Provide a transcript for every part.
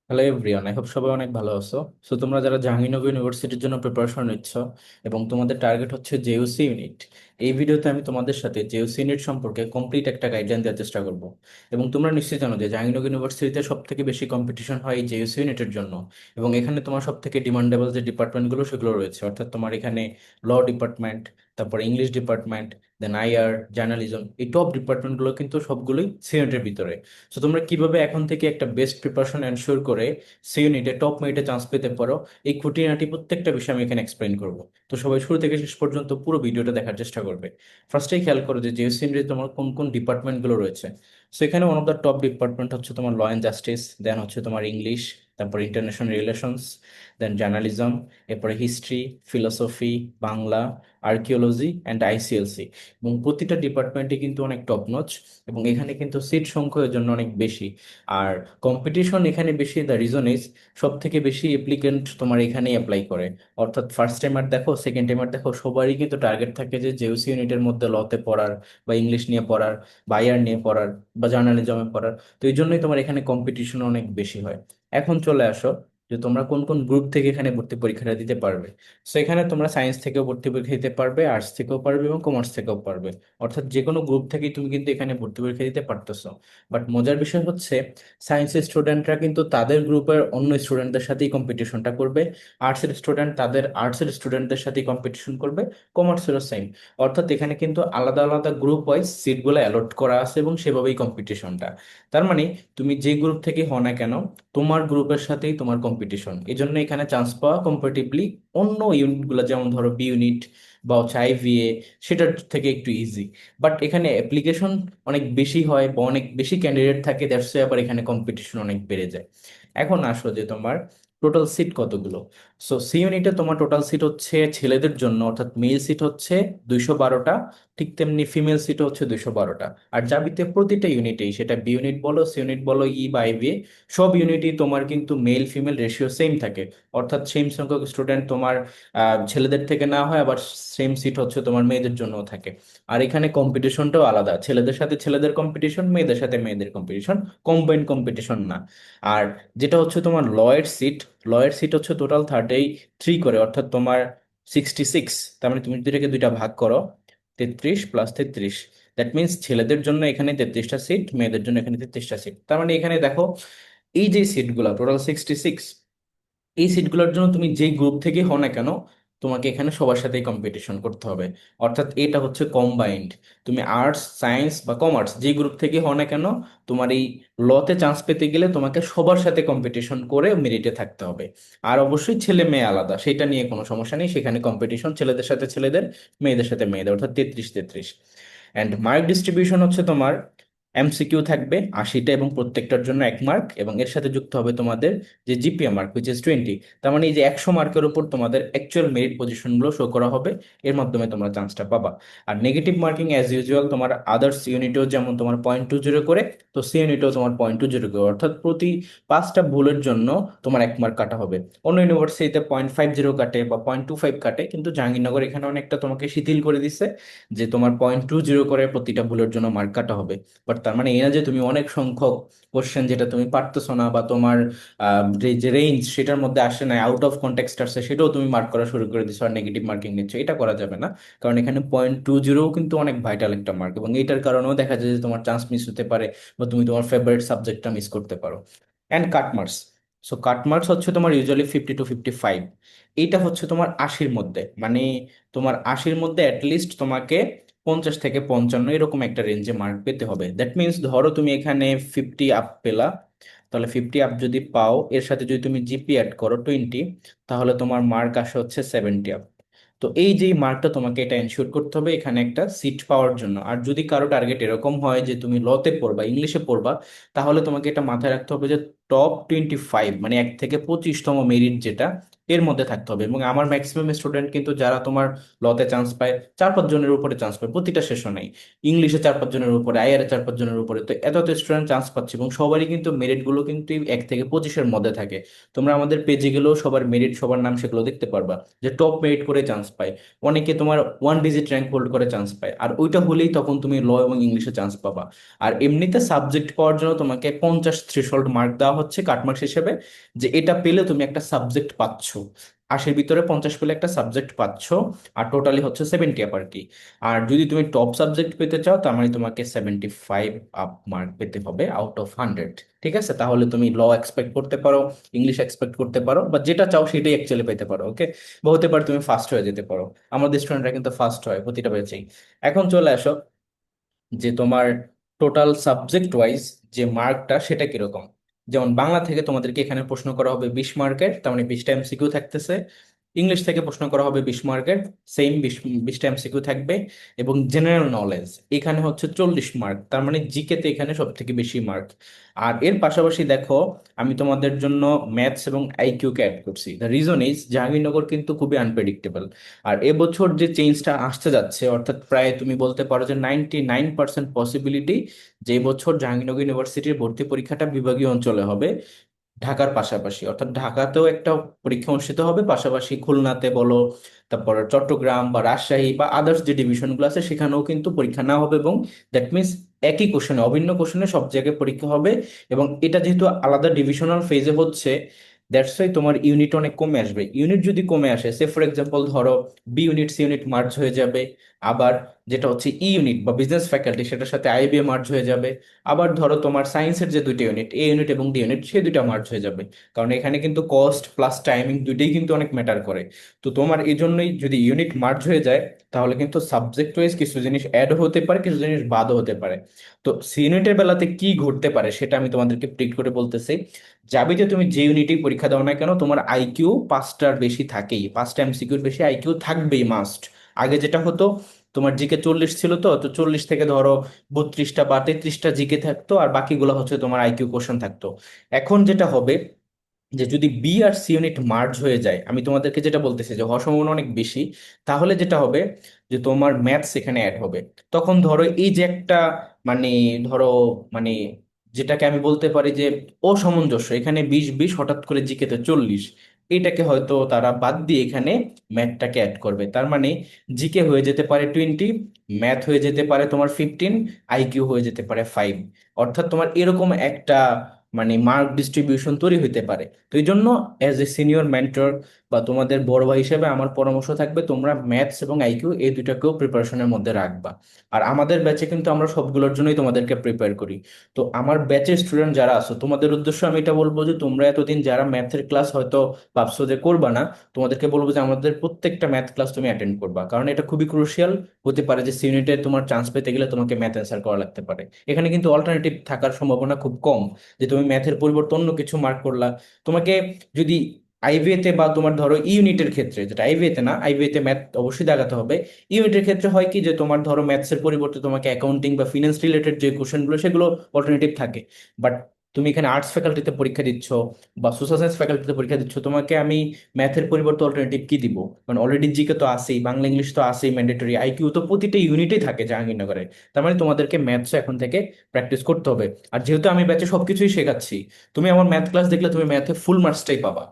Hello everyone, I hope সবাই অনেক ভালো আছো। সো তোমরা যারা জাহাঙ্গীরনগর ইউনিভার্সিটির জন্য প্রিপারেশন নিচ্ছ এবং তোমাদের টার্গেট হচ্ছে জেইউসি ইউনিট, এই ভিডিওতে আমি তোমাদের সাথে জেইউসি ইউনিট সম্পর্কে কমপ্লিট একটা গাইডলাইন দেওয়ার চেষ্টা করব। এবং তোমরা নিশ্চয়ই জানো যে জাহাঙ্গীরনগর ইউনিভার্সিটিতে সব থেকে বেশি কম্পিটিশন হয় এই জেইউসি ইউনিটের জন্য। এবং এখানে তোমার সব থেকে ডিমান্ডেবল যে ডিপার্টমেন্টগুলো সেগুলো রয়েছে, অর্থাৎ তোমার এখানে ল ডিপার্টমেন্ট, তারপর ইংলিশ ডিপার্টমেন্ট, দেন আইআর, জার্নালিজম, এই টপ ডিপার্টমেন্টগুলো কিন্তু সবগুলোই সিউনিটের ভিতরে। সো তোমরা কিভাবে এখন থেকে একটা বেস্ট প্রিপারেশন এনশিওর করে সি ইউনিটে টপ মেরিটে চান্স পেতে পারো, এই খুঁটিনাটি প্রত্যেকটা বিষয় আমি এখানে এক্সপ্লেন করবো। তো সবাই শুরু থেকে শেষ পর্যন্ত পুরো ভিডিওটা দেখার চেষ্টা করবে। ফার্স্টেই খেয়াল করো যে জিওসি ইউনিটে তোমার কোন কোন ডিপার্টমেন্টগুলো রয়েছে। সো এখানে one of the top department হচ্ছে তোমার ল অ্যান্ড জাস্টিস, দেন হচ্ছে তোমার ইংলিশ, তারপর ইন্টারন্যাশনাল রিলেশনস, দেন জার্নালিজম, এরপরে history, philosophy, Bangla, archaeology and ICLC. এবং প্রতিটা ডিপার্টমেন্টে কিন্তু অনেক টপ নচ, এবং এখানে কিন্তু সিট সংখ্যা এর জন্য অনেক বেশি। আর কম্পিটিশন এখানে বেশি, দ্য রিজন ইজ সব থেকে বেশি অ্যাপ্লিকেন্ট তোমার এখানেই অ্যাপ্লাই করে। অর্থাৎ ফার্স্ট টাইমার দেখো, সেকেন্ড টাইমার দেখো, সবারই কিন্তু টার্গেট থাকে যে জেউসি ইউনিটের মধ্যে লতে পড়ার, বা ইংলিশ নিয়ে পড়ার, বা আইআর নিয়ে পড়ার, বা জার্নালিজমে পড়ার। তো এই জন্যই তোমার এখানে কম্পিটিশন অনেক বেশি হয়। এখন চলে আসো যে তোমরা কোন কোন গ্রুপ থেকে এখানে ভর্তি পরীক্ষাটা দিতে পারবে। সো এখানে তোমরা সায়েন্স থেকেও ভর্তি পরীক্ষা দিতে পারবে, আর্টস থেকেও পারবে, এবং কমার্স থেকেও পারবে। অর্থাৎ যে কোনো গ্রুপ থেকেই তুমি কিন্তু এখানে ভর্তি পরীক্ষা দিতে পারতেছো। বাট মজার বিষয় হচ্ছে, সায়েন্সের স্টুডেন্টরা কিন্তু তাদের গ্রুপের অন্য স্টুডেন্টদের সাথেই কম্পিটিশনটা করবে, আর্টসের স্টুডেন্ট তাদের আর্টসের স্টুডেন্টদের সাথেই কম্পিটিশন করবে, কমার্সেরও সেম। অর্থাৎ এখানে কিন্তু আলাদা আলাদা গ্রুপ ওয়াইজ সিটগুলো অ্যালট করা আছে এবং সেভাবেই কম্পিটিশনটা। তার মানে তুমি যে গ্রুপ থেকে হও না কেন, তোমার গ্রুপের সাথেই তোমার কম্পিটিশন। এই জন্য এখানে চান্স পাওয়া কম্পারেটিভলি অন্য ইউনিটগুলো, যেমন ধরো বি ইউনিট বা হচ্ছে আইভিএ, সেটার থেকে একটু ইজি। বাট এখানে অ্যাপ্লিকেশন অনেক বেশি হয় বা অনেক বেশি ক্যান্ডিডেট থাকে, দ্যাটস আবার এখানে কম্পিটিশন অনেক বেড়ে যায়। এখন আসো যে তোমার টোটাল সিট কতগুলো। সো সি ইউনিটে তোমার টোটাল সিট হচ্ছে ছেলেদের জন্য, অর্থাৎ মেল সিট হচ্ছে 212টা, ঠিক তেমনি ফিমেল সিট হচ্ছে 212টা। আর যাবিতে প্রতিটা ইউনিটেই, সেটা বি ইউনিট বলো, সি ইউনিট বলো, ই বা আইভি, সব ইউনিটই তোমার কিন্তু মেল ফিমেল রেশিও সেম থাকে। অর্থাৎ সেম সংখ্যক স্টুডেন্ট তোমার ছেলেদের থেকে না হয়, আবার সেম সিট হচ্ছে তোমার মেয়েদের জন্যও থাকে। আর এখানে কম্পিটিশনটাও আলাদা, ছেলেদের সাথে ছেলেদের কম্পিটিশন, মেয়েদের সাথে মেয়েদের কম্পিটিশন, কম্বাইন্ড কম্পিটিশন না। আর যেটা হচ্ছে তোমার লয়ের সিট, লয়ের সিট হচ্ছে টোটাল 33 করে, অর্থাৎ তোমার 66। তার মানে তুমি যদি এটাকে দুইটা ভাগ করো, 33 + 33, দ্যাট মিনস ছেলেদের জন্য এখানে 33টা সিট, মেয়েদের জন্য এখানে 33টা সিট। তার মানে এখানে দেখো, এই যে সিটগুলো টোটাল 66, এই সিটগুলোর জন্য তুমি যেই গ্রুপ থেকে হও না কেন, তোমাকে এখানে সবার সাথেই কম্পিটিশন করতে হবে। অর্থাৎ এটা হচ্ছে কম্বাইন্ড। তুমি আর্টস, সায়েন্স বা কমার্স যে গ্রুপ থেকে হও না কেন, তোমার এই লতে চান্স পেতে গেলে তোমাকে সবার সাথে কম্পিটিশন করে মেরিটে থাকতে হবে। আর অবশ্যই ছেলে মেয়ে আলাদা, সেটা নিয়ে কোনো সমস্যা নেই, সেখানে কম্পিটিশন ছেলেদের সাথে ছেলেদের, মেয়েদের সাথে মেয়েদের, অর্থাৎ 33 33। অ্যান্ড মার্ক ডিস্ট্রিবিউশন হচ্ছে তোমার এমসিকিউ থাকবে 80টা, এবং প্রত্যেকটার জন্য 1 মার্ক, এবং এর সাথে যুক্ত হবে তোমাদের যে জিপিএ মার্ক, হুইচ ইজ 20। তার মানে এই যে 100 মার্কের উপর তোমাদের অ্যাকচুয়াল মেরিট পজিশনগুলো শো করা হবে, এর মাধ্যমে তোমরা চান্সটা পাবা। আর নেগেটিভ মার্কিং অ্যাজ ইউজুয়াল তোমার আদার্স ইউনিটেও যেমন তোমার 0.20 করে, তো সি ইউনিটেও তোমার 0.20 করে, অর্থাৎ প্রতি 5টা ভুলের জন্য তোমার 1 মার্ক কাটা হবে। অন্য ইউনিভার্সিটিতে 0.50 কাটে বা 0.25 কাটে, কিন্তু জাহাঙ্গীরনগর এখানে অনেকটা তোমাকে শিথিল করে দিছে, যে তোমার 0.20 করে প্রতিটা ভুলের জন্য মার্ক কাটা হবে। বাট তার মানে এই না যে তুমি অনেক সংখ্যক কোশ্চেন যেটা তুমি পারতেছো না, বা তোমার যে রেঞ্জ সেটার মধ্যে আসে না, আউট অফ কন্টেক্সট আসছে, সেটাও তুমি মার্ক করা শুরু করে দিছো আর নেগেটিভ মার্কিং নিচ্ছ। এটা করা যাবে না, কারণ এখানে 0.20 কিন্তু অনেক ভাইটাল একটা মার্ক, এবং এটার কারণেও দেখা যায় যে তোমার চান্স মিস হতে পারে, বা তুমি তোমার ফেভারিট সাবজেক্টটা মিস করতে পারো। And cut marks. So cut marks হচ্ছে তোমার ইউজুয়ালি 50 to 55। এইটা হচ্ছে তোমার 80-র মধ্যে, মানে তোমার 80-র মধ্যে অ্যাটলিস্ট তোমাকে 50 থেকে 55 এরকম একটা রেঞ্জে মার্ক পেতে হবে। দ্যাট মিনস ধরো তুমি এখানে 50 আপ পেলা, তাহলে 50 আপ যদি পাও, এর সাথে যদি তুমি জিপি অ্যাড করো 20, তাহলে তোমার মার্ক আসে হচ্ছে 70 আপ। তো এই যে মার্কটা তোমাকে এটা এনশিওর করতে হবে এখানে একটা সিট পাওয়ার জন্য। আর যদি কারো টার্গেট এরকম হয় যে তুমি লতে পড়বা, ইংলিশে পড়বা, তাহলে তোমাকে এটা মাথায় রাখতে হবে যে টপ 25, মানে 1 থেকে 25তম মেরিট যেটা, এর মধ্যে থাকতে হবে। এবং আমার ম্যাক্সিমাম স্টুডেন্ট কিন্তু যারা তোমার লতে চান্স পায়, 4 5 জনের উপরে চান্স পায় প্রতিটা সেশনেই, ইংলিশে 4 5 জনের উপরে, আইআরে 4 5 জনের উপরে। তো এত এত স্টুডেন্ট চান্স পাচ্ছে, এবং সবারই কিন্তু মেরিট গুলো কিন্তু 1 থেকে 25-এর মধ্যে থাকে। তোমরা আমাদের পেজে গেলেও সবার মেরিট, সবার নাম সেগুলো দেখতে পারবা, যে টপ মেরিট করে চান্স পায়। অনেকে তোমার 1 ডিজিট র্যাঙ্ক হোল্ড করে চান্স পায়, আর ওইটা হলেই তখন তুমি ল এবং ইংলিশে চান্স পাবা। আর এমনিতে সাবজেক্ট পাওয়ার জন্য তোমাকে 50 থ্রেশহোল্ড মার্ক দেওয়া হচ্ছে কাটমার্কস হিসেবে, যে এটা পেলে তুমি একটা সাবজেক্ট পাচ্ছ, 80-র ভিতরে 50 পেলে একটা সাবজেক্ট পাচ্ছ, আর টোটালি হচ্ছে 70 আপ আর কি। আর যদি তুমি টপ সাবজেক্ট পেতে চাও তার মানে তোমাকে 75 আপ মার্ক পেতে হবে আউট অফ 100। ঠিক আছে, তাহলে তুমি ল এক্সপেক্ট করতে পারো, ইংলিশ এক্সপেক্ট করতে পারো, বা যেটা চাও সেটাই অ্যাকচুয়ালি পেতে পারো। ওকে, বা হতে পারে তুমি ফার্স্ট হয়ে যেতে পারো। আমাদের স্টুডেন্টরা কিন্তু ফার্স্ট হয় প্রতিটা ব্যাচেই। এখন চলে আসো যে তোমার টোটাল সাবজেক্ট ওয়াইজ যে মার্কটা সেটা কিরকম। যেমন বাংলা থেকে তোমাদেরকে এখানে প্রশ্ন করা হবে 20 মার্কের, তার মানে 20টা এমসিকিউ থাকতেছে। ইংলিশ থেকে প্রশ্ন করা হবে 20 মার্কের, সেম 20টা এমসিকিউ থাকবে। এবং জেনারেল নলেজ এখানে হচ্ছে 40 মার্ক, তার মানে জিকে তে এখানে সব থেকে বেশি মার্ক। আর এর পাশাপাশি দেখো, আমি তোমাদের জন্য ম্যাথস এবং আইকিউ কে অ্যাড করছি। দ্য রিজন ইজ জাহাঙ্গীরনগর কিন্তু খুবই আনপ্রেডিক্টেবল। আর এবছর যে চেঞ্জটা আসতে যাচ্ছে, অর্থাৎ প্রায় তুমি বলতে পারো যে 99% পসিবিলিটি যে বছর জাহাঙ্গীরনগর ইউনিভার্সিটির ভর্তি পরীক্ষাটা বিভাগীয় অঞ্চলে হবে, ঢাকার পাশাপাশি। অর্থাৎ ঢাকাতেও একটা পরীক্ষা অনুষ্ঠিত হবে, পাশাপাশি খুলনাতে বলো, তারপর চট্টগ্রাম বা রাজশাহী বা আদার্স যে ডিভিশনগুলো আছে সেখানেও কিন্তু পরীক্ষা নেওয়া হবে। এবং দ্যাট মিনস একই কোশ্চেনে, অভিন্ন কোশ্চেনে সব জায়গায় পরীক্ষা হবে। এবং এটা যেহেতু আলাদা ডিভিশনাল ফেজে হচ্ছে, দ্যাটস ওয়াই তোমার ইউনিট অনেক কমে আসবে। ইউনিট যদি কমে আসে, সে ফর এক্সাম্পল ধরো B unit C unit merge হয়ে যাবে, আবার যেটা হচ্ছে ই ইউনিট বা বিজনেস ফ্যাকাল্টি সেটার সাথে আইবিএ মার্জ হয়ে যাবে। আবার ধরো তোমার সায়েন্সের যে দুইটা ইউনিট, এ ইউনিট এবং ডি ইউনিট, সেই দুইটা মার্জ হয়ে যাবে। কারণ এখানে কিন্তু কস্ট প্লাস টাইমিং দুইটাই কিন্তু অনেক ম্যাটার করে। তো তোমার এই জন্যই যদি ইউনিট মার্জ হয়ে যায়, তাহলে কিন্তু সাবজেক্ট ওয়াইজ কিছু জিনিস অ্যাড হতে পারে, কিছু জিনিস বাদও হতে পারে। তো সি ইউনিটের বেলাতে কি ঘটতে পারে সেটা আমি তোমাদেরকে প্রিডিক্ট করে বলতেছি। যাবে যে তুমি যে ইউনিটেই পরীক্ষা দাও না কেন, তোমার আইকিউ 5টার বেশি থাকেই, 5টা এমসিকিউর বেশি আইকিউ থাকবেই মাস্ট। আগে যেটা হতো, তোমার জিকে 40 ছিল, তো তো 40 থেকে ধরো 32টা বা 33টা জিকে থাকতো, আর বাকিগুলো হচ্ছে তোমার আইকিউ কোশ্চেন থাকতো। এখন যেটা হবে, যে যদি বি আর সি ইউনিট মার্জ হয়ে যায়, আমি তোমাদেরকে যেটা বলতেছি যে হওয়ার সম্ভাবনা অনেক বেশি, তাহলে যেটা হবে যে তোমার ম্যাথস এখানে অ্যাড হবে। তখন ধরো এই যে একটা মানে ধরো মানে যেটাকে আমি বলতে পারি যে অসামঞ্জস্য, এখানে 20-20 হঠাৎ করে জিকেতে 40, এটাকে হয়তো তারা বাদ দিয়ে এখানে ম্যাথটাকে অ্যাড করবে। তার মানে জিকে হয়ে যেতে পারে 20, ম্যাথ হয়ে যেতে পারে তোমার 15, আইকিউ হয়ে যেতে পারে 5। অর্থাৎ তোমার এরকম একটা মার্ক ডিস্ট্রিবিউশন তৈরি হইতে পারে। তো এই জন্য অ্যাজ এ সিনিয়র মেন্টর বা তোমাদের বড় ভাই হিসেবে আমার পরামর্শ থাকবে, তোমরা ম্যাথস এবং আইকিউ এই দুইটাকেও প্রিপারেশনের মধ্যে রাখবা। আর আমাদের ব্যাচে কিন্তু আমরা সবগুলোর জন্যই তোমাদেরকে প্রিপেয়ার করি। তো আমার ব্যাচের স্টুডেন্ট যারা আছো, তোমাদের উদ্দেশ্য আমি এটা বলবো যে তোমরা এতদিন যারা ম্যাথের ক্লাস হয়তো ভাবছো যে করবা না, তোমাদেরকে বলবো যে আমাদের প্রত্যেকটা ম্যাথ ক্লাস তুমি অ্যাটেন্ড করবা, কারণ এটা খুবই ক্রুশিয়াল। হতে পারে যে সি ইউনিটে তোমার চান্স পেতে গেলে তোমাকে ম্যাথ অ্যান্সার করা লাগতে পারে। এখানে কিন্তু অল্টারনেটিভ থাকার সম্ভাবনা খুব কম, যে তুমি ম্যাথের পরিবর্তে অন্য কিছু মার্ক করলা। তোমাকে যদি আইভিএতে বা তোমার ধরো ইউনিটের ক্ষেত্রে, যেটা আইভিএতে না, আইভিএতে ম্যাথ অবশ্যই দেখাতে হবে। ইউনিটের ক্ষেত্রে হয় কি, যে তোমার ধরো ম্যাথসের পরিবর্তে তোমাকে অ্যাকাউন্টিং বা ফিনান্স রিলেটেড যে কোশ্চেনগুলো সেগুলো অল্টারনেটিভ থাকে। বাট তুমি এখানে আর্টস ফ্যাকাল্টিতে পরীক্ষা দিচ্ছ বা সোশ্যাল সায়েন্স ফ্যাকাল্টিতে পরীক্ষা দিচ্ছ, তোমাকে আমি ম্যাথের পরিবর্তে অল্টারনেটিভ কি দিব? কারণ অলরেডি জিকে তো আছেই, বাংলা ইংলিশ তো আছেই ম্যান্ডেটরি, আইকিউ তো প্রতিটা ইউনিটেই থাকে জাহাঙ্গীরনগরে। তার মানে তোমাদেরকে ম্যাথস এখন থেকে প্র্যাকটিস করতে হবে। আর যেহেতু আমি ব্যাচে সবকিছুই শেখাচ্ছি, তুমি আমার ম্যাথ ক্লাস দেখলে তুমি ম্যাথে ফুল মার্কসটাই পাবা।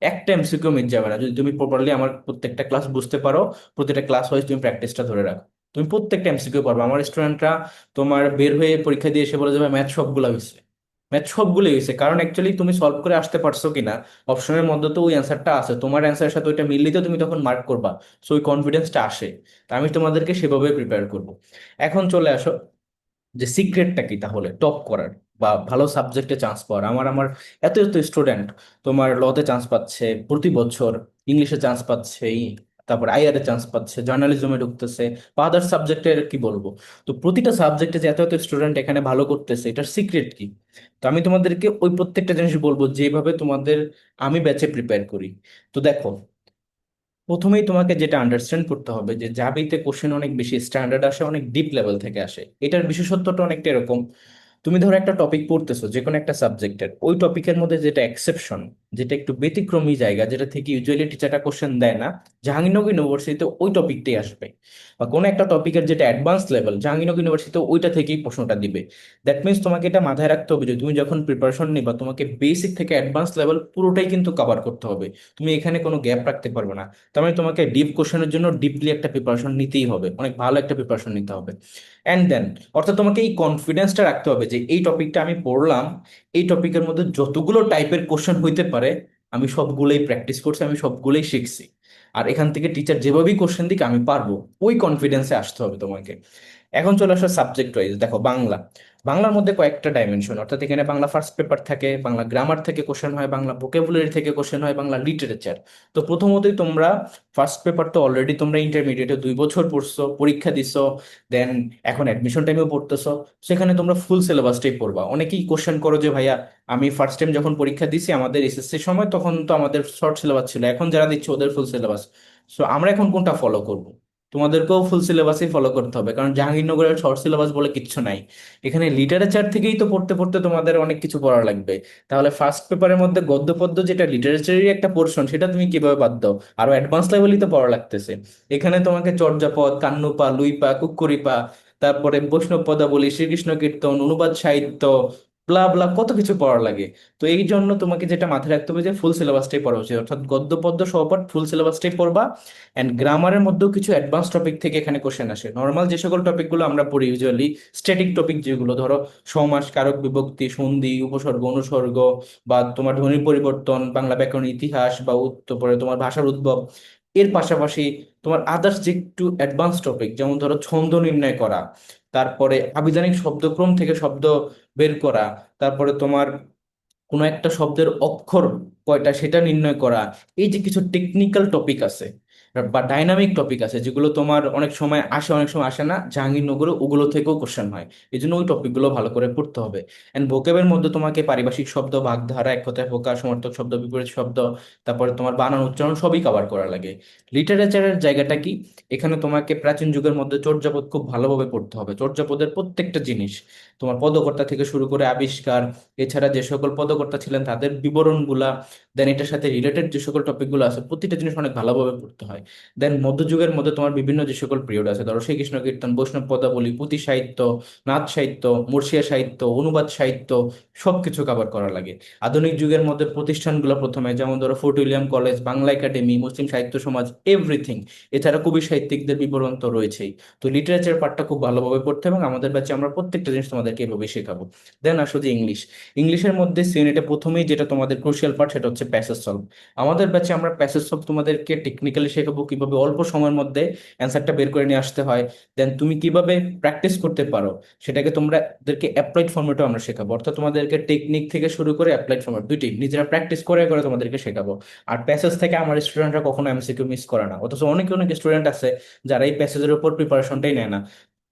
একটা এমসিকিউ মিস যাবে না যদি তুমি প্রপারলি আমার প্রত্যেকটা ক্লাস বুঝতে পারো, প্রতিটা ক্লাস ওয়াইজ তুমি প্র্যাকটিসটা ধরে রাখো। তুমি প্রত্যেকটা এমসিকিউ পারবে। আমার স্টুডেন্টরা তোমার বের হয়ে পরীক্ষা দিয়ে এসে বলে যাবে ম্যাথ সবগুলো হয়েছে, ম্যাথ সবগুলোই হয়েছে। কারণ অ্যাকচুয়ালি তুমি সলভ করে আসতে পারছো কিনা, অপশনের মধ্যে তো ওই অ্যান্সারটা আছে, তোমার অ্যান্সারের সাথে ওইটা মিললেই তো তুমি তখন মার্ক করবা। সো ওই কনফিডেন্সটা আসে। তা আমি তোমাদেরকে সেভাবে প্রিপেয়ার করব। এখন চলে আসো যে সিক্রেটটা কি তাহলে টপ করার বা ভালো সাবজেক্টে চান্স পাওয়ার। আমার আমার এত এত স্টুডেন্ট তোমার লতে চান্স পাচ্ছে প্রতি বছর, ইংলিশে চান্স পাচ্ছে, তারপর আইআর এ চান্স পাচ্ছে, জার্নালিজমে ঢুকতেছে, বা আদার সাবজেক্টের কি বলবো। তো প্রতিটা সাবজেক্টে যে এত এত স্টুডেন্ট এখানে ভালো করতেছে, এটার সিক্রেট কি? তো আমি তোমাদেরকে ওই প্রত্যেকটা জিনিস বলবো যেভাবে তোমাদের আমি ব্যাচে প্রিপেয়ার করি। তো দেখো, প্রথমেই তোমাকে যেটা আন্ডারস্ট্যান্ড করতে হবে যে জাবিতে কোশ্চেন অনেক বেশি স্ট্যান্ডার্ড আসে, অনেক ডিপ লেভেল থেকে আসে। এটার বিশেষত্বটা অনেকটা এরকম, তুমি ধরো একটা টপিক পড়তেছো যে কোনো একটা সাবজেক্টের, ওই টপিকের মধ্যে যেটা এক্সেপশন, যেটা একটু ব্যতিক্রমী জায়গা, যেটা থেকে ইউজুয়ালি টিচারটা কোশ্চেন দেয় না, জাহাঙ্গীরনগর ইউনিভার্সিটিতে ওই টপিকটাই আসবে, বা কোনো একটা টপিকের যেটা অ্যাডভান্স লেভেল জাহাঙ্গীরনগর ইউনিভার্সিটিতে ওইটা থেকেই প্রশ্নটা দিবে। দ্যাট মিনস তোমাকে এটা মাথায় রাখতে হবে যে তুমি যখন প্রিপারেশন নিবা, তোমাকে বেসিক থেকে অ্যাডভান্স লেভেল পুরোটাই কিন্তু কভার করতে হবে। তুমি এখানে কোনো গ্যাপ রাখতে পারবে না। তার মানে তোমাকে ডিপ কোশ্চেনের জন্য ডিপলি একটা প্রিপারেশন নিতেই হবে, অনেক ভালো একটা প্রিপারেশন নিতে হবে। অ্যান্ড দেন, অর্থাৎ তোমাকে এই কনফিডেন্সটা রাখতে হবে যে এই টপিকটা আমি পড়লাম, এই টপিকের মধ্যে যতগুলো টাইপের কোশ্চেন হইতে পারে আমি সবগুলোই প্র্যাকটিস করছি, আমি সবগুলোই শিখছি, আর এখান থেকে টিচার যেভাবেই কোশ্চেন দিক আমি পারবো। ওই কনফিডেন্সে আসতে হবে তোমাকে। এখন চলে আসো সাবজেক্ট ওয়াইজ। দেখো বাংলা, বাংলার মধ্যে কয়েকটা ডাইমেনশন, অর্থাৎ এখানে বাংলা ফার্স্ট পেপার থাকে, বাংলা গ্রামার থেকে কোশ্চেন হয়, বাংলা ভোকাবুলারি থেকে কোশ্চেন হয়, বাংলা লিটারেচার। তো প্রথমতই তোমরা ফার্স্ট পেপার তো অলরেডি তোমরা ইন্টারমিডিয়েটে 2 বছর পড়ছো, পরীক্ষা দিছো, দেন এখন অ্যাডমিশন টাইমেও পড়তেছো, সেখানে তোমরা ফুল সিলেবাসটাই পড়বা। অনেকেই কোশ্চেন করো যে ভাইয়া আমি ফার্স্ট টাইম যখন পরীক্ষা দিছি আমাদের এসএসসি সময় তখন তো আমাদের শর্ট সিলেবাস ছিল, এখন যারা দিচ্ছে ওদের ফুল সিলেবাস। সো আমরা এখন কোনটা ফলো করব? তোমাদেরকেও ফুল সিলেবাসই ফলো করতে হবে, কারণ জাহাঙ্গীরনগরের শর্ট সিলেবাস বলে কিচ্ছু নাই। এখানে লিটারেচার থেকেই তো পড়তে পড়তে তোমাদের অনেক কিছু পড়া লাগবে। তাহলে ফার্স্ট পেপারের মধ্যে গদ্য পদ্য যেটা লিটারেচারেরই একটা পোর্শন, সেটা তুমি কিভাবে বাদ দাও? আরো অ্যাডভান্স লেভেলই তো পড়া লাগতেছে। এখানে তোমাকে চর্যাপদ, কান্নুপা, লুইপা, কুক্কুরিপা, তারপরে বৈষ্ণব পদাবলী, শ্রীকৃষ্ণ কীর্তন, অনুবাদ সাহিত্য, ব্লা ব্লা কত কিছু পড়া লাগে। তো এই জন্য তোমাকে যেটা মাথায় রাখতে হবে যে ফুল সিলেবাসটাই পড়া উচিত, অর্থাৎ গদ্য পদ্য সহপাঠ ফুল সিলেবাসটাই পড়বা। অ্যান্ড গ্রামারের মধ্যেও কিছু অ্যাডভান্স টপিক থেকে এখানে কোশ্চেন আসে। নর্মাল যে সকল টপিকগুলো আমরা পড়ি ইউজুয়ালি স্ট্যাটিক টপিক, যেগুলো ধরো সমাস, কারক, বিভক্তি, সন্ধি, উপসর্গ, অনুসর্গ, বা তোমার ধ্বনির পরিবর্তন, বাংলা ব্যাকরণ, ইতিহাস, বা তারপরে তোমার ভাষার উদ্ভব, এর পাশাপাশি তোমার আদার্স যে একটু অ্যাডভান্স টপিক, যেমন ধরো ছন্দ নির্ণয় করা, তারপরে আভিধানিক শব্দক্রম থেকে শব্দ বের করা, তারপরে তোমার কোনো একটা শব্দের অক্ষর কয়টা সেটা নির্ণয় করা, এই যে কিছু টেকনিক্যাল টপিক আছে বা ডাইনামিক টপিক আছে যেগুলো তোমার অনেক সময় আসে অনেক সময় আসে না, জাহাঙ্গীরনগরে ওগুলো থেকেও কোশ্চেন হয়। এই জন্য ওই টপিকগুলো ভালো করে পড়তে হবে। এন্ড ভোকেবের মধ্যে তোমাকে পারিভাষিক শব্দ, বাগধারা, এক কথায় প্রকাশ, সমার্থক শব্দ, বিপরীত শব্দ, তারপরে তোমার বানান, উচ্চারণ সবই কভার করা লাগে। লিটারেচারের জায়গাটা কি? এখানে তোমাকে প্রাচীন যুগের মধ্যে চর্যাপদ খুব ভালোভাবে পড়তে হবে। চর্যাপদের প্রত্যেকটা জিনিস, তোমার পদকর্তা থেকে শুরু করে আবিষ্কার, এছাড়া যে সকল পদকর্তা ছিলেন তাদের বিবরণগুলা, দেন এটার সাথে রিলেটেড যে সকল টপিকগুলো আছে প্রতিটা জিনিস অনেক ভালোভাবে পড়তে হয়। দেন মধ্যযুগের মধ্যে তোমার বিভিন্ন যে সকল পিরিয়ড আছে, ধরো শ্রীকৃষ্ণ কীর্তন, বৈষ্ণব পদাবলী, পুঁথি সাহিত্য, নাথ সাহিত্য, মুর্শিয়া সাহিত্য, অনুবাদ সাহিত্য, সবকিছু কভার করা লাগে। আধুনিক যুগের মধ্যে প্রতিষ্ঠানগুলো প্রথমে, যেমন ধরো Fort William College, Bangla Academy, Muslim Sahitya Samaj, everything. এছাড়া কবি সাহিত্যিকদের বিবরণ তো রয়েছেই। তো লিটারেচার পার্টটা খুব ভালোভাবে পড়তে হবে, এবং আমাদের ব্যাচে আমরা প্রত্যেকটা জিনিস তোমাদেরকে এভাবে শেখাবো। দেন আসো যে ইংলিশ, ইংলিশের মধ্যে সিউনিটে প্রথমেই যেটা তোমাদের ক্রুশিয়াল পার্ট সেটা হচ্ছে প্যাসেজ সলভ। আমাদের ব্যাচে আমরা প্যাসেজ সলভ তোমাদেরকে টেকনিক্যালি শেখাবো, কিভাবে অল্প সময়ের মধ্যে অ্যান্সারটা বের করে নিয়ে আসতে হয়। দেন তুমি কিভাবে প্র্যাকটিস করতে পারো সেটাকে তোমরাদেরকে অ্যাপ্লাইড ফর্মেটও আমরা শেখাবো, অর্থাৎ তোমাদেরকে টেকনিক থেকে শুরু করে অ্যাপ্লাইড ফর্মেট দুইটি নিজেরা প্র্যাকটিস করে করে তোমাদেরকে শেখাবো। আর প্যাসেজ থেকে আমার স্টুডেন্টরা কখনো এমসিকিউ মিস করে না, অথচ অনেক অনেক স্টুডেন্ট আছে যারা এই প্যাসেজের উপর প্রিপারেশনটাই নেয় না।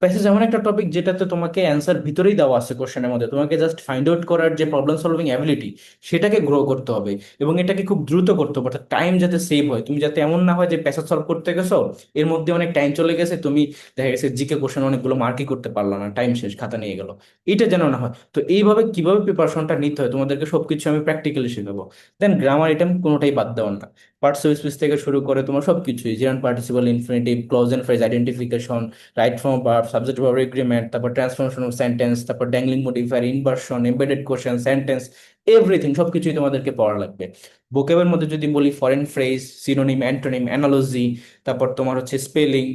প্যাসেজ এমন একটা টপিক যেটাতে তোমাকে অ্যান্সার ভিতরেই দেওয়া আছে কোশ্চেনের মধ্যে, তোমাকে জাস্ট ফাইন্ড আউট করার যে প্রবলেম সলভিং অ্যাবিলিটি সেটাকে গ্রো করতে হবে, এবং এটাকে খুব দ্রুত করতে হবে, অর্থাৎ টাইম যাতে সেভ হয়। তুমি যাতে এমন না হয় যে প্যাসেজ সলভ করতে গেছো, এর মধ্যে অনেক টাইম চলে গেছে, তুমি দেখা গেছে জিকে কোশ্চেন অনেকগুলো মার্কই করতে পারলো না, টাইম শেষ, খাতা নিয়ে গেল। এটা যেন না হয়। তো এইভাবে কিভাবে প্রিপারেশনটা নিতে হয় তোমাদেরকে সবকিছু আমি প্র্যাকটিক্যালি শেখাবো। দেন গ্রামার আইটেম কোনোটাই বাদ দেওয়ার না। পার্টস অফ স্পিচ থেকে শুরু করে তোমার সবকিছুই, gerund participle, infinitive, clause and phrase identification, right form verb, subject verb agreement, তারপর ট্রান্সফরমেশন অফ সেন্টেন্স, তারপর dangling modifier, inversion, embedded question, sentence, everything সবকিছুই তোমাদেরকে পড়া লাগবে। ভোকেবের মধ্যে যদি বলি foreign phrase, synonym, antonym, analogy, তারপর তোমার হচ্ছে spelling,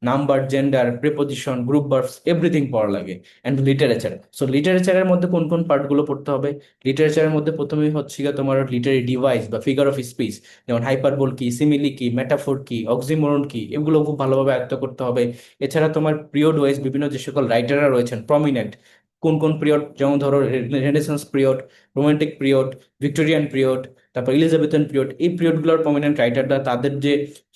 number, gender, preposition, group verbs, everything পড়া লাগে। অ্যান্ড লিটারেচার, সো লিটারেচারের মধ্যে কোন কোন পার্টগুলো পড়তে হবে? লিটারেচারের মধ্যে প্রথমেই হচ্ছে গিয়ে তোমার লিটারি ডিভাইস বা ফিগার অফ স্পিচ, যেমন হাইপারবোল কি, সিমিলি কি, মেটাফোর কি, অক্সিমোরন কি, এগুলো খুব ভালোভাবে আয়ত্ত করতে হবে। এছাড়া তোমার পিরিয়ড ওয়াইজ বিভিন্ন যে সকল রাইটাররা রয়েছেন প্রমিনেন্ট, কোন কোন পিরিয়ড, যেমন ধরো renaissance period, romantic period, Victorian period, তারপর ইলিজাবেথান পিরিয়ড, এই পিরিয়ডগুলোর প্রমিনেন্ট রাইটাররা তাদের যে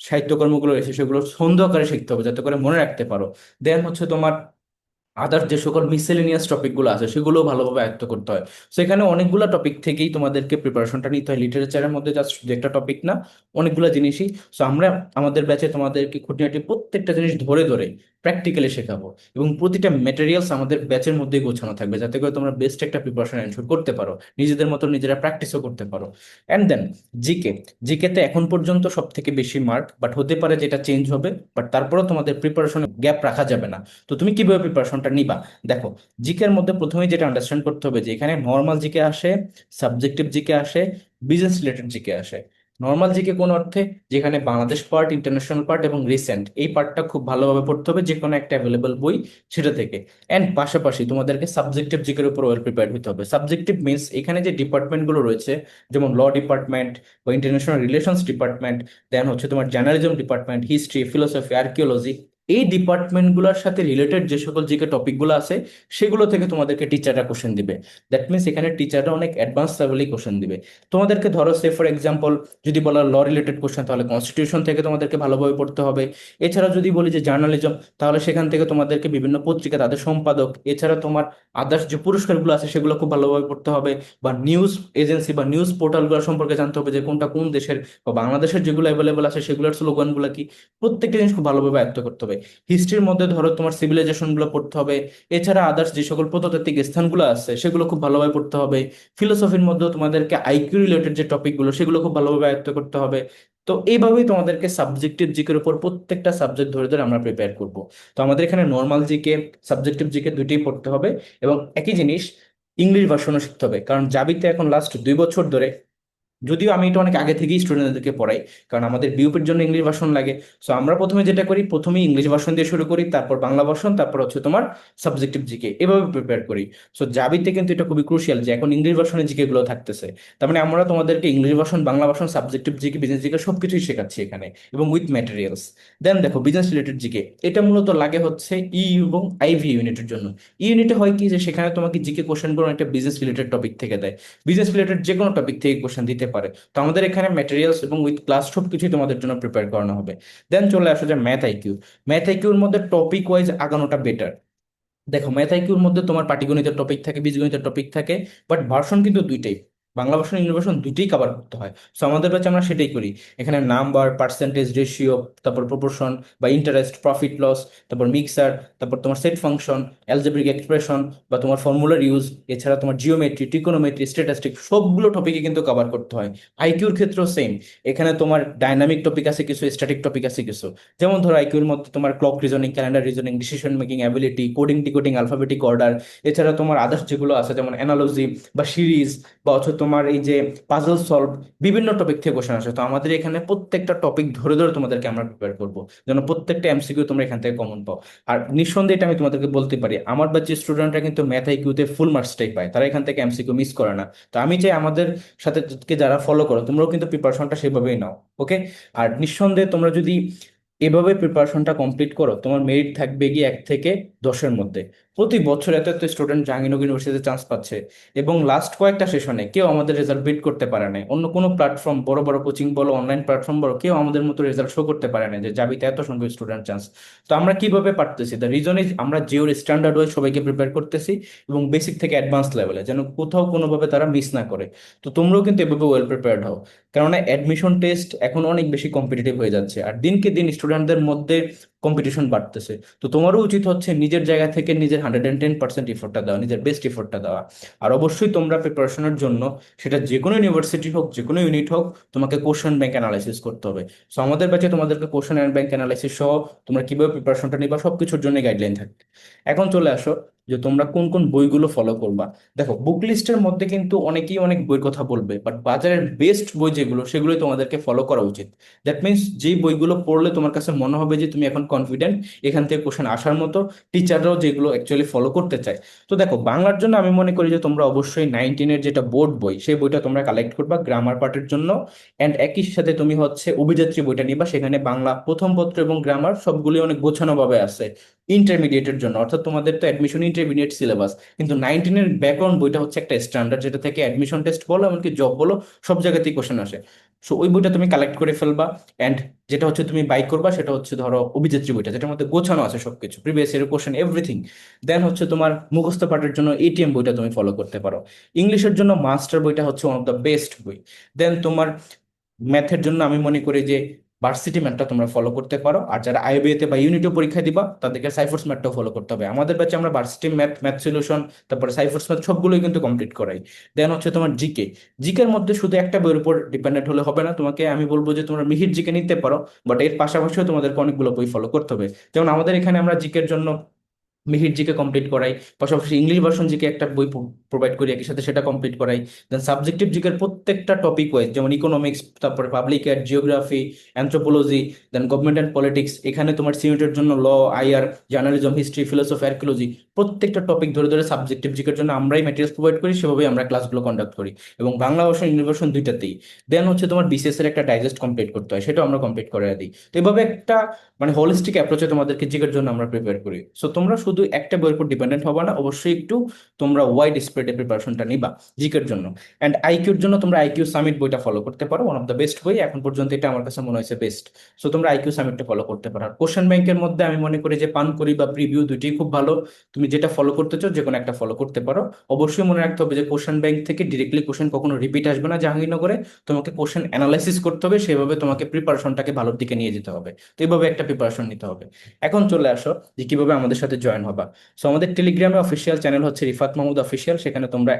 সাহিত্যকর্মগুলো রয়েছে সেগুলো ছন্দ আকারে শিখতে হবে যাতে করে মনে রাখতে পারো। দেন হচ্ছে তোমার আদার যে সকল মিসেলেনিয়াস টপিকগুলো আছে সেগুলো ভালোভাবে আয়ত্ত করতে হয়। সো এখানে অনেকগুলো টপিক থেকেই তোমাদেরকে প্রিপারেশনটা নিতে হয়, লিটারেচারের মধ্যে জাস্ট যে একটা টপিক না, অনেকগুলো জিনিসই। সো আমরা আমাদের ব্যাচে তোমাদেরকে খুঁটিনাটি প্রত্যেকটা জিনিস ধরে ধরে প্র্যাকটিক্যালি শেখাবো, এবং প্রতিটা মেটেরিয়ালস আমাদের ব্যাচের মধ্যেই গোছানো থাকবে, যাতে করে তোমরা বেস্ট একটা প্রিপারেশন এনশিওর করতে পারো, নিজেদের মতো নিজেরা প্র্যাকটিসও করতে পারো। অ্যান্ড দেন জিকে, জিকেতে এখন পর্যন্ত সব থেকে বেশি মার্ক, বাট হতে পারে যেটা চেঞ্জ হবে, বাট তারপরেও তোমাদের প্রিপারেশনে গ্যাপ রাখা যাবে না। তো তুমি কিভাবে প্রিপারেশনটা নিবা? দেখো, জিকের মধ্যে প্রথমেই যেটা আন্ডারস্ট্যান্ড করতে হবে যে এখানে নর্মাল জিকে আসে, সাবজেক্টিভ জিকে আসে, বিজনেস রিলেটেড জিকে আসে। নর্মাল জিকে কোন অর্থে? যেখানে বাংলাদেশ পার্ট, ইন্টারন্যাশনাল পার্ট এবং রিসেন্ট, এই পার্টটা খুব ভালোভাবে পড়তে হবে যে কোনো একটা অ্যাভেলেবল বই সেটা থেকে। অ্যান্ড পাশাপাশি তোমাদেরকে সাবজেক্টিভ জিকের উপর ওয়েল প্রিপেয়ার হতে হবে। সাবজেক্টিভ মিনস এখানে যে ডিপার্টমেন্টগুলো রয়েছে, যেমন ল ডিপার্টমেন্ট বা ইন্টারন্যাশনাল রিলেশনস ডিপার্টমেন্ট, দেন হচ্ছে তোমার journalism department, history, philosophy, archaeology, এই ডিপার্টমেন্টগুলোর সাথে রিলেটেড যে সকল জিকে টপিকগুলো আছে সেগুলো থেকে তোমাদেরকে টিচাররা কোশ্চেন দিবে। দ্যাট মিনস এখানে টিচাররা অনেক অ্যাডভান্স লেভেলেই কোশ্চেন দিবে তোমাদেরকে। ধরো সে ফর এক্সাম্পল, যদি বলা ল রিলেটেড কোশ্চেন, তাহলে কনস্টিটিউশন থেকে তোমাদেরকে ভালোভাবে পড়তে হবে। এছাড়া যদি বলি যে জার্নালিজম, তাহলে সেখান থেকে তোমাদেরকে বিভিন্ন পত্রিকা, তাদের সম্পাদক, এছাড়া তোমার আদার্স যে পুরস্কারগুলো আছে সেগুলো খুব ভালোভাবে পড়তে হবে। বা নিউজ এজেন্সি বা নিউজ পোর্টালগুলো সম্পর্কে জানতে হবে যে কোনটা কোন দেশের, বা বাংলাদেশের যেগুলো অ্যাভেলেবল আছে সেগুলোর স্লোগানগুলো কি, প্রত্যেকটা জিনিস খুব ভালোভাবে আয়ত্ত করতে হবে। হিস্ট্রির মধ্যে ধরো তোমার সিভিলাইজেশন গুলো পড়তে হবে। এছাড়া আদার্স যে সকল প্রত্নতাত্ত্বিক স্থানগুলো আছে সেগুলো খুব ভালোভাবে পড়তে হবে। ফিলোসফির মধ্যে তোমাদেরকে আইকিউ রিলেটেড যে টপিকগুলো সেগুলো খুব ভালোভাবে আয়ত্ত করতে হবে। তো এইভাবেই তোমাদেরকে সাবজেক্টিভ জিকের উপর প্রত্যেকটা সাবজেক্ট ধরে ধরে আমরা প্রিপেয়ার করব। তো আমাদের এখানে নর্মাল জিকে, সাবজেক্টিভ জিকে দুইটাই পড়তে হবে। এবং একই জিনিস, ইংলিশ ভার্সনও শিখতে হবে, কারণ জাবিতে এখন লাস্ট 2 বছর ধরে, যদিও আমি এটা অনেক আগে থেকেই স্টুডেন্টদেরকে পড়াই, কারণ আমাদের বিউপির জন্য ইংলিশ ভার্সন লাগে। সো আমরা প্রথমে যেটা করি, প্রথমে ইংলিশ ভার্সন দিয়ে শুরু করি, তারপর বাংলা ভার্সন, তারপর হচ্ছে তোমার সাবজেক্টিভ জিকে, এভাবে প্রিপেয়ার করি। সো জাবিতে কিন্তু এটা খুবই ক্রুশিয়াল যে এখন ইংলিশ ভার্সনে জিকে গুলো থাকতেছে। তার মানে আমরা তোমাদেরকে English version, Bangla version, subjective GK, business GK সবকিছুই শেখাচ্ছি এখানে, এবং উইথ ম্যাটেরিয়ালস। দেন দেখো, বিজনেস রিলেটেড জিকে, এটা মূলত লাগে হচ্ছে ই এবং আইভি ইউনিটের জন্য। ই ইউনিটে হয় কি, যে সেখানে তোমাকে জিকে কোশ্চেনগুলো একটা বিজনেস রিলেটেড টপিক থেকে দেয়, বিজনেস রিলেটেড যে কোনো টপিক থেকে কোশ্চেন দিতে পারে। তো আমাদের এখানে ম্যাটেরিয়ালস এবং উইথ ক্লাস সবকিছুই তোমাদের জন্য প্রিপেয়ার করানো হবে। দেন চলে আসো যে ম্যাথ আইকিউ। ম্যাথ আইকিউর মধ্যে টপিক ওয়াইজ আগানোটা বেটার। দেখো, ম্যাথ আইকিউর মধ্যে তোমার পাটিগণিতের টপিক থাকে, বীজগণিতের টপিক থাকে, বাট ভার্সন কিন্তু দুইটাই, বাংলা ভার্সন, ইংলিশ ভার্সন দুইটাই কভার করতে হয়। সো আমাদের ব্যাচে আমরা সেটাই করি। এখানে নাম্বার, পার্সেন্টেজ, রেশিও, তারপর প্রপোর্শন বা ইন্টারেস্ট, প্রফিট লস, তারপর মিক্সার, তারপর তোমার সেট ফাংশন, অ্যালজেব্রিক এক্সপ্রেশন বা তোমার ফর্মুলার ইউজ, এছাড়া তোমার জিওমেট্রি, ট্রিকোনোমেট্রি, স্ট্যাটিস্টিক, সবগুলো টপিকে কিন্তু কভার করতে হয়। আইকিউর ক্ষেত্রেও সেম। এখানে তোমার ডাইনামিক টপিক আছে কিছু, স্ট্যাটিক টপিক আছে কিছু। যেমন ধরো আইকিউর মধ্যে তোমার clock reasoning, calendar reasoning, decision making ability, coding decoding, alphabetic order, এছাড়া তোমার আদার্স যেগুলো আছে যেমন অ্যানালজি বা সিরিজ, বা হচ্ছে তোমার এই যে পাজল সলভ, বিভিন্ন টপিক থেকে কোশ্চেন আসে। তো আমাদের এখানে প্রত্যেকটা টপিক ধরে ধরে তোমাদেরকে আমরা প্রিপেয়ার করবো, যেন প্রত্যেকটা এমসিকিউ তোমরা এখান থেকে কমন পাও। আর নিঃসন্দেহে এটা আমি তোমাদেরকে বলতে পারি, আমার ব্যাচের স্টুডেন্টরা কিন্তু ম্যাথ আইকিউতে ফুল মার্কসটাই পায়, তারা এখান থেকে এমসিকিউ মিস করে না। তো আমি চাই আমাদের সাথে যারা ফলো করো, তোমরাও কিন্তু প্রিপারেশনটা সেভাবেই নাও। ওকে? আর নিঃসন্দেহে তোমরা যদি এভাবে প্রিপারেশনটা কমপ্লিট করো, তোমার মেরিট থাকবে গিয়ে 1 থেকে 10-এর মধ্যে। প্রতি বছর এত এত স্টুডেন্ট জাহাঙ্গীরনগর ইউনিভার্সিটিতে চান্স পাচ্ছে, এবং লাস্ট কয়েকটা সেশনে কেউ আমাদের রেজাল্ট বিট করতে পারে না। অন্য কোনো প্ল্যাটফর্ম, বড় বড় কোচিং বলো, অনলাইন প্ল্যাটফর্ম বলো, কেউ আমাদের মতো রেজাল্ট শো করতে পারে না যে জাবিতে এত সংখ্যক স্টুডেন্ট চান্স। তো আমরা কিভাবে পারতেছি? দ্য রিজন ইজ আমরা জিওর স্ট্যান্ডার্ড ওয়াইজ সবাইকে প্রিপেয়ার করতেছি, এবং বেসিক থেকে অ্যাডভান্স লেভেলে, যেন কোথাও কোনোভাবে তারা মিস না করে। তো তোমরাও কিন্তু এভাবে ওয়েল প্রিপেয়ার্ড হও, কেননা অ্যাডমিশন টেস্ট এখন অনেক বেশি কম্পিটিটিভ হয়ে যাচ্ছে, আর দিনকে দিন স্টুডেন্টদের মধ্যে কম্পিটিশন বাড়তেছে। তো তোমারও উচিত হচ্ছে নিজের জায়গা থেকে নিজের 110% এফোর্টটা দেওয়া, নিজের বেস্ট এফোর্টটা দেওয়া। আর অবশ্যই তোমরা প্রিপারেশনের জন্য, সেটা যে কোনো ইউনিভার্সিটি হোক, যে কোনো ইউনিট হোক, তোমাকে কোশ্চেন ব্যাংক অ্যানালাইসিস করতে হবে। সো আমাদের ব্যাচে তোমাদেরকে কোশ্চেন ব্যাংক অ্যানালাইসিস সহ তোমরা কিভাবে প্রিপারেশনটা নিবা সবকিছুর জন্য গাইডলাইন থাকবে। এখন চলে আসো যে তোমরা কোন কোন বইগুলো ফলো করবা। দেখো, বুক লিস্টের মধ্যে কিন্তু অনেকেই অনেক বইয়ের কথা বলবে, বাট বাজারের বেস্ট বই যেগুলো সেগুলোই তোমাদেরকে ফলো করা উচিত। দ্যাট মিনস যেই বইগুলো পড়লে তোমার কাছে মনে হবে যে তুমি এখন কনফিডেন্ট, এখান থেকে কোশ্চেন আসার মতো, টিচাররাও যেগুলো অ্যাকচুয়ালি ফলো করতে চায়। তো দেখো, বাংলার জন্য আমি মনে করি যে তোমরা অবশ্যই 19-এর যেটা বোর্ড বই, সেই বইটা তোমরা কালেক্ট করবা গ্রামার পার্টের জন্য। অ্যান্ড একই সাথে তুমি হচ্ছে অভিযাত্রী বইটা নিবা, সেখানে বাংলা প্রথম পত্র এবং গ্রামার সবগুলি অনেক গোছানো ভাবে আছে। ইন্টারমিডিয়েটের জন্য, অর্থাৎ তোমাদের তো অ্যাডমিশন ইন্টারমিডিয়েট সিলেবাস, কিন্তু 19-এর ব্যাকগ্রাউন্ড বইটা হচ্ছে একটা স্ট্যান্ডার্ড, যেটা থেকে অ্যাডমিশন টেস্ট বলো এমনকি জব বলো সব জায়গাতেই কোশ্চেন আসে। সো ওই বইটা তুমি কালেক্ট করে ফেলবা। অ্যান্ড যেটা হচ্ছে তুমি বাই করবা সেটা হচ্ছে ধরো অভিযাত্রী বইটা, যেটার মধ্যে গোছানো আছে সবকিছু, প্রিভিয়াস ইয়ার কোশ্চেন এভরিথিং। দেন হচ্ছে তোমার মুখস্থ পাঠের জন্য এটিএম বইটা তুমি ফলো করতে পারো। ইংলিশের জন্য মাস্টার বইটা হচ্ছে ওয়ান অফ দ্য বেস্ট বই। দেন তোমার ম্যাথের জন্য আমি মনে করি যে ভার্সিটি ম্যাথটা তোমরা ফলো করতে পারো। আর যারা আইবিএতে বা ইউনিটও পরীক্ষা দিবা তাদেরকে সাইফোর্স ম্যাথটাও ফলো করতে হবে। আমাদের ব্যাচে আমরা ভার্সিটি ম্যাথ, ম্যাথ সলিউশন, তারপরে সাইফোর্স ম্যাথ সবগুলোই কিন্তু কমপ্লিট করাই। দেন হচ্ছে তোমার জিকে। জিকের মধ্যে শুধু একটা বইয়ের উপর ডিপেন্ডেন্ট হলে হবে না, তোমাকে আমি বলবো যে তোমরা মিহির জিকে নিতে পারো, বাট এর পাশাপাশিও তোমাদেরকে অনেকগুলো বই ফলো করতে হবে। যেমন আমাদের এখানে আমরা জিকের জন্য মিহির জিকে কমপ্লিট করাই, পাশাপাশি ইংলিশ ভার্সন জিকে একটা বই প্রোভাইড করি একই সাথে, সেটা কমপ্লিট করাই। দেন সাবজেক্টিভ জিকের প্রত্যেকটা টপিক ওয়াইজ, যেমন ইকোনমিক্স, তারপরে public ad, geography, anthropology, then government and politics, এখানে তোমার সিউনিটের জন্য law, IR, journalism, history, philosophy, archaeology, প্রত্যেকটা টপিক ধরে ধরে সাবজেক্টিভ জিকের জন্য আমরাই ম্যাটেরিয়ালস প্রোভাইড করি, সেভাবেই আমরা ক্লাসগুলো কন্ডাক্ট করি, এবং বাংলা ভার্সন ইংলিশ ভার্সন দুইটাতেই। দেন হচ্ছে তোমার বিসিএস এর একটা ডাইজেস্ট কমপ্লিট করতে হয়, সেটাও আমরা কমপ্লিট করে দিই। তো এভাবে একটা মানে হোলিস্টিক অ্যাপ্রোচে তোমাদেরকে জিকের জন্য আমরা প্রিপেয়ার করি। সো তোমরা শুধু একটা বইয়ের উপর ডিপেন্ডেন্ট হবে না, অবশ্যই একটু তোমরা ওয়াইড স্প্রেডে প্রিপারেশনটা নিবা জিকের জন্য। অ্যান্ড আইকিউর জন্য তোমরা আইকিউ সামিট বইটা ফলো করতে পারো, ওয়ান অফ দ্য বেস্ট বই এখন পর্যন্ত, এটা আমার কাছে মনে হয়েছে বেস্ট। সো তোমরা আইকিউ সামিটটা ফলো করতে পারো। আর কোশ্চেন ব্যাংকের মধ্যে আমি মনে করি যে পানকড়ি বা প্রিভিউ দুইটাই খুব ভালো। তুমি যেটা ফলো করতে চাও যে কোনো একটা ফলো করতে পারো। অবশ্যই মনে রাখতে হবে যে কোশ্চেন ব্যাংক থেকে ডিরেক্টলি কোশ্চেন কখনো রিপিট আসবে না জাহাঙ্গীরনগরে। তোমাকে কোশ্চেন অ্যানালাইসিস করতে হবে, সেভাবে তোমাকে প্রিপারেশনটাকে ভালোর দিকে নিয়ে যেতে হবে। তো এইভাবে একটা প্রিপারেশন নিতে হবে। এখন চলে আসো যে কিভাবে আমাদের সাথে জয়েন হবা। সো আমাদের টেলিগ্রামে অফিসিয়াল চ্যানেল হচ্ছে রিফাত মাহমুদ অফিসিয়াল, সেখানে তোমরা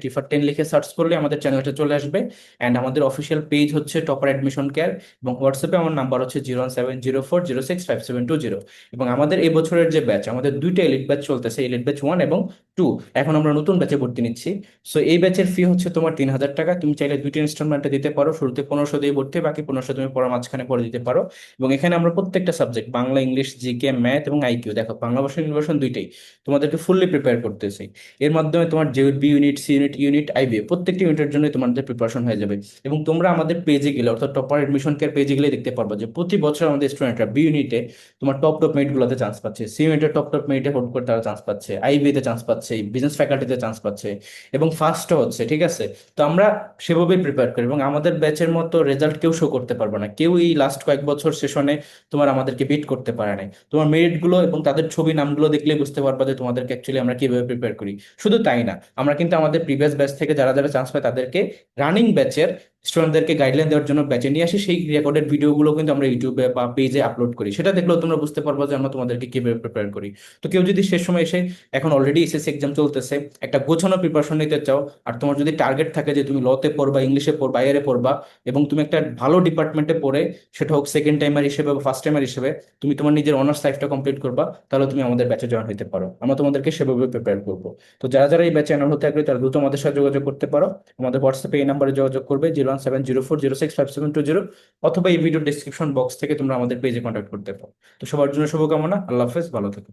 @রিফাত10 লিখে সার্চ করলে আমাদের চ্যানেলটা চলে আসবে। অ্যান্ড আমাদের অফিসিয়াল পেজ হচ্ছে টপার অ্যাডমিশন কেয়ার, এবং হোয়াটসঅ্যাপে আমার নাম্বার হচ্ছে 01704065720। এবং আমাদের এই বছরের যে ব্যাচ, আমাদের দুইটা এলিট ব্যাচ চলতেছে, এলিট ব্যাচ 1 এবং 2। এখন আমরা নতুন ব্যাচে ভর্তি নিচ্ছি। সো এই ব্যাচের ফি হচ্ছে তোমার 3000 টাকা। তুমি চাইলে দুইটা ইনস্টলমেন্টে দিতে পারো, শুরুতে 1500 দিয়ে ভর্তি, বাকি 1500 তুমি পড়া মাঝখানে পড়ে দিতে পারো। এবং এখানে আমরা প্রত্যেকটা subject, Bangla, English, GK, math এবং আইকিউ, দেখো বাংলা ভার্সন ইংলিশ ভার্সন দুইটাই তোমাদেরকে ফুললি প্রিপেয়ার করতেছি। এর মাধ্যমে তোমার যে B unit, C unit, unit IBA প্রত্যেকটি ইউনিটের জন্য তোমাদের প্রিপারেশন হয়ে যাবে। এবং তোমরা আমাদের পেজে গেলে, অর্থাৎ টপার এডমিশন কেয়ার পেজে গেলে দেখতে পারবে যে প্রতি বছর আমাদের স্টুডেন্টরা বি ইউনিটে তোমার টপ টপ মেরিট গুলোতে চান্স পাচ্ছে, সি ইউনিটে টপ টপ মেরিটে হোল্ড করে তারা চান্স পাচ্ছে, আইবিএ তে চান্স পাচ্ছে, বিজনেস ফ্যাকাল্টিতে চান্স পাচ্ছে, এবং ফার্স্টও হচ্ছে। ঠিক আছে? তো আমরা সেভাবেই প্রিপেয়ার করি, এবং আমাদের ব্যাচের মতো রেজাল্ট কেউ শো করতে পারবে না, কেউ এই লাস্ট কয়েক বছর সেশনে তোমার আমাদেরকে বিট করতে পারে নাই। তোমার মেরিট গুলো এবং তাদের ছবি নামগুলো দেখলে বুঝতে পারবা যে তোমাদেরকে অ্যাকচুয়ালি আমরা কিভাবে প্রিপেয়ার করি। শুধু তাই না, আমরা কিন্তু আমাদের প্রিভিয়াস ব্যাচ থেকে যারা যারা চান্স পায় তাদেরকে রানিং ব্যাচের স্টুডেন্টদেরকে গাইডলাইন দেওয়ার জন্য ব্যাচে নিয়ে আসি, সেই রেকর্ডেড ভিডিওগুলো কিন্তু আমরা ইউটিউবে বা পেজে আপলোড করি, সেটা দেখলেও তোমরা বুঝতে পারবা যে আমরা তোমাদেরকে কিভাবে প্রিপেয়ার করি। তো কেউ যদি শেষ সময় এসে, এখন অলরেডি এসএসসি এক্সাম চলতেছে, একটা গোছানো প্রিপারেশন নিতে চাও, আর তোমার যদি টার্গেট থাকে যে তুমি লতে পড়বা, ইংলিশে পড়বা, আইআরে পড়বা, এবং তুমি একটা ভালো ডিপার্টমেন্টে পড়ে, সেটা হোক সেকেন্ড টাইমার হিসেবে বা ফার্স্ট টাইমার হিসেবে, তুমি তোমার নিজের অনার্স লাইফটা কমপ্লিট করবা, তাহলে তুমি আমাদের ব্যাচে জয়েন হতে পারো। আমরা তোমাদেরকে সেভাবে প্রিপেয়ার করবো। তো যারা যারা এই ব্যাচে এনরোল হতে আগ্রহী তারা দ্রুত আমাদের সাথে যোগাযোগ করতে পারো। আমাদের হোয়াটসঅ্যাপে এই নাম্বারে যোগাযোগ করবে, 01704065720, অথবা এই ভিডিও ডিসক্রিপশন বক্স থেকে তোমরা আমাদের পেজে কন্ট্যাক্ট করতে পারো। তো সবার জন্য শুভকামনা, আল্লাহ হাফেজ, ভালো থেকো।